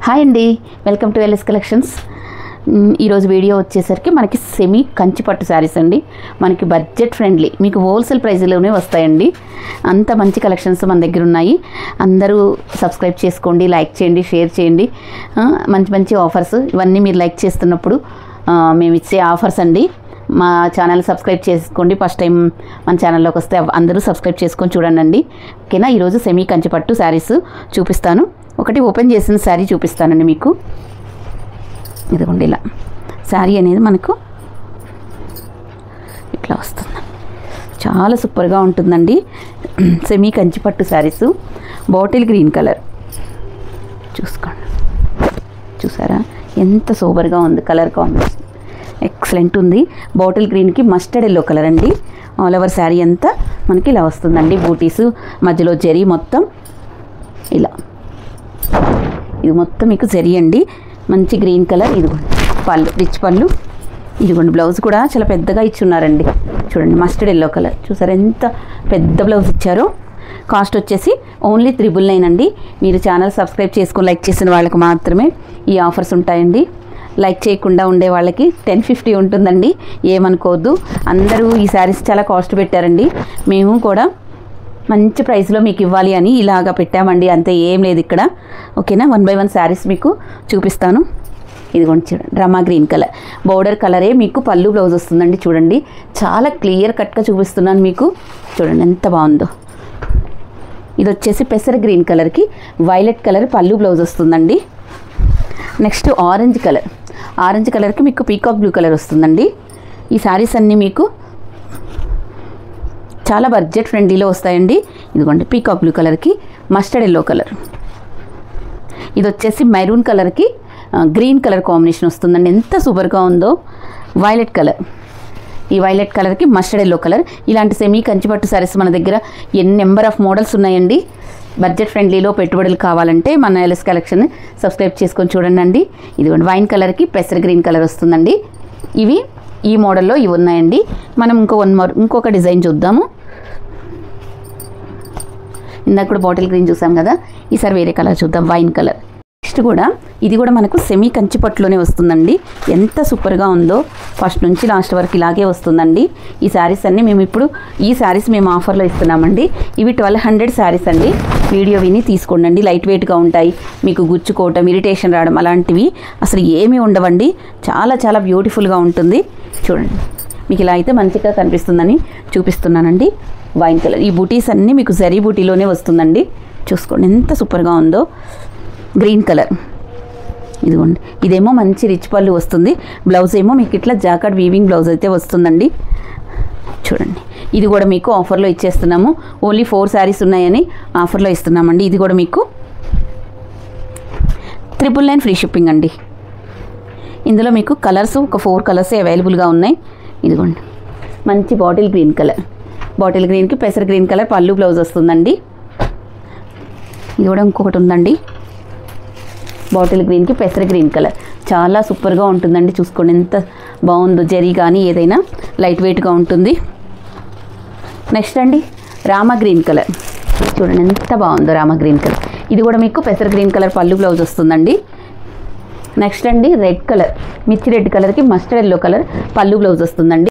Hi అండి, welcome to LS collections. ఈరోజు video వచ్చేసరికి మనకి సెమీ కంచి పట్టు శారీస్ అండి. మనకి బడ్జెట్ ఫ్రెండ్లీ, మీకు హోల్సేల్ ప్రైస్లోనే వస్తాయండి. అంత మంచి కలెక్షన్స్ మన దగ్గర ఉన్నాయి. అందరూ సబ్స్క్రైబ్ చేసుకోండి, లైక్ చేయండి, షేర్ చేయండి. మంచి మంచి ఆఫర్స్ ఇవన్నీ మీరు లైక్ చేస్తున్నప్పుడు మేము ఇచ్చే ఆఫర్స్ అండి. మా ఛానల్ సబ్స్క్రైబ్ చేసుకోండి. ఫస్ట్ టైం మన ఛానల్లోకి వస్తే అందరూ సబ్స్క్రైబ్ చేసుకొని చూడండి. ఓకేనా? ఈరోజు సెమీ కంచి పట్టు శారీస్ చూపిస్తాను. ఒకటి ఓపెన్ చేసిన శారీ చూపిస్తానండి మీకు. ఇదిగోండి, ఇలా శారీ అనేది మనకు ఇట్లా వస్తుంది. చాలా సూపర్గా ఉంటుందండి. సెమీ కంచి పట్టు శారీస్, బాటిల్ గ్రీన్ కలర్ చూసుకోండి. చూసారా ఎంత సూపర్గా ఉంది కలర్ కాంబినేషన్, ఎక్సలెంట్ ఉంది. బాటిల్ గ్రీన్కి మస్టర్డ్ ఎల్లో కలర్ అండి. ఆల్ ఓవర్ శారీ అంతా మనకి ఇలా వస్తుందండి. బూటీస్ మధ్యలో జరీ మొత్తం ఇలా, ఇది మొత్తం మీకు జరీ అండి. మంచి గ్రీన్ కలర్. ఇదిగోండి పళ్ళు, రిచ్ పళ్ళు. ఇదిగోండి బ్లౌజ్ కూడా చాలా పెద్దగా ఇచ్చున్నారండి. చూడండి మస్టర్డ్ ఎల్లో కలర్. చూసారు ఎంత పెద్ద బ్లౌజ్ ఇచ్చారో. కాస్ట్ వచ్చేసి ఓన్లీ 999 అండి. మీరు ఛానల్ సబ్స్క్రైబ్ చేసుకొని లైక్ చేసిన వాళ్ళకి మాత్రమే ఈ ఆఫర్స్ ఉంటాయండి. లైక్ చేయకుండా ఉండే వాళ్ళకి 1050 ఉంటుందండి. ఏమనుకోవద్దు. అందరూ ఈ శారీస్ చాలా కాస్ట్ పెట్టారండి. మేము కూడా మంచి ప్రైస్లో మీకు ఇవ్వాలి అని ఇలాగా పెట్టామండి. అంతే, ఏం లేదు ఇక్కడ. ఓకేనా? 1 by 1 శారీస్ మీకు చూపిస్తాను. ఇదిగోండి చూడండి, రమా గ్రీన్ కలర్ బోర్డర్ కలరే మీకు పళ్ళు బ్లౌజ్ వస్తుందండి. చూడండి చాలా క్లియర్ కట్గా చూపిస్తున్నాను మీకు. చూడండి ఎంత బాగుందో. ఇది వచ్చేసి పెసర గ్రీన్ కలర్కి వైలెట్ కలర్ పళ్ళు బ్లౌజ్ వస్తుందండి. నెక్స్ట్ ఆరెంజ్ కలర్, ఆరెంజ్ కలర్కి మీకు పీకాక్ బ్లూ కలర్ వస్తుందండి. ఈ శారీస్ అన్నీ మీకు చాలా బడ్జెట్ ఫ్రెండ్లీలో వస్తాయండి. ఇదిగోండి పీకాక్ బ్లూ కలర్కి మస్టర్డ్ ఎల్లో కలర్. ఇది వచ్చేసి మెరూన్ కలర్కి గ్రీన్ కలర్ కాంబినేషన్ వస్తుందండి. ఎంత సూపర్గా ఉందో. వైలెట్ కలర్, ఈ వైలెట్ కలర్కి మస్టర్డ్ ఎల్లో కలర్. ఇలాంటి సెమీ కంచిపట్టు శారీస్ మన దగ్గర నెంబర్ ఆఫ్ మోడల్స్ ఉన్నాయండి. బడ్జెట్ ఫ్రెండ్లీలో పెట్టుబడులు కావాలంటే మన ఎల్ఎస్ కలెక్షన్ సబ్స్క్రైబ్ చేసుకొని చూడండి. ఇదిగోండి వైన్ కలర్కి పెసర్ గ్రీన్ కలర్ వస్తుందండి. ఇవి ఈ మోడల్లో ఇవి ఉన్నాయండి. మనం ఇంకొక డిజైన్ చూద్దాము. ఇందాక కూడా బాటిల్ గ్రీన్ చూసాం కదా, ఈసారి వేరే కలర్ చూద్దాం, వైన్ కలర్. నెక్స్ట్ కూడా ఇది కూడా మనకు సెమీ కంచిపట్టులోనే వస్తుందండి. ఎంత సూపర్గా ఉందో. ఫస్ట్ నుంచి లాస్ట్ వరకు ఇలాగే వస్తుందండి. ఈ శారీస్ అన్నీ ఈ శారీస్ మేము ఆఫర్లో ఇస్తున్నామండి. ఇవి 1200 శారీస్ అండి. వీడియో విని తీసుకోండి. లైట్ వెయిట్గా ఉంటాయి. మీకు గుచ్చుకోవటం, ఇరిటేషన్ రావడం అలాంటివి అసలు ఏమీ ఉండవండి. చాలా చాలా బ్యూటిఫుల్గా ఉంటుంది. చూడండి మీకు ఇలా అయితే మంచిగా కనిపిస్తుందని చూపిస్తున్నానండి. వైన్ కలర్, ఈ బూటీస్ అన్నీ మీకు జరీ బూటీలోనే వస్తుందండి. చూసుకోండి ఎంత సూపర్గా ఉందో. గ్రీన్ కలర్, ఇదిగోండి ఇదేమో మంచి రిచ్ పళ్ళు వస్తుంది. బ్లౌజ్ ఏమో మీకు ఇట్లా జాకెట్ వీవింగ్ బ్లౌజ్ అయితే వస్తుందండి. చూడండి ఇది కూడా మీకు ఆఫర్లో ఇచ్చేస్తున్నాము. ఓన్లీ 4 శారీస్ ఉన్నాయని ఆఫర్లో ఇస్తున్నామండి. ఇది కూడా మీకు 999 ఫ్రీ షిప్పింగ్ అండి. ఇందులో మీకు కలర్స్ ఒక 4 కలర్స్ అవైలబుల్గా ఉన్నాయి. ఇదిగోండి మంచి బాటిల్ గ్రీన్ కలర్, బాటిల్ గ్రీన్కి పెసర్ గ్రీన్ కలర్ పళ్ళు బ్లౌజ్ వస్తుందండి. ఇది కూడా ఇంకొకటి ఉందండి, బాటిల్ గ్రీన్కి పెసర్ గ్రీన్ కలర్. చాలా సూపర్గా ఉంటుందండి. చూసుకోండి ఎంత బాగుందో. జరీ కానీ ఏదైనా లైట్ వెయిట్గా ఉంటుంది. నెక్స్ట్ అండి రామా గ్రీన్ కలర్. చూడండి ఎంత బాగుందో రామా గ్రీన్ కలర్. ఇది కూడా మీకు పెసర్ గ్రీన్ కలర్ పళ్ళు బ్లౌజ్ వస్తుందండి. నెక్స్ట్ అండి రెడ్ కలర్, మిర్చి రెడ్ కలర్కి మస్టర్డ్ ఎల్లో కలర్ పళ్ళు బ్లౌజ్ వస్తుందండి.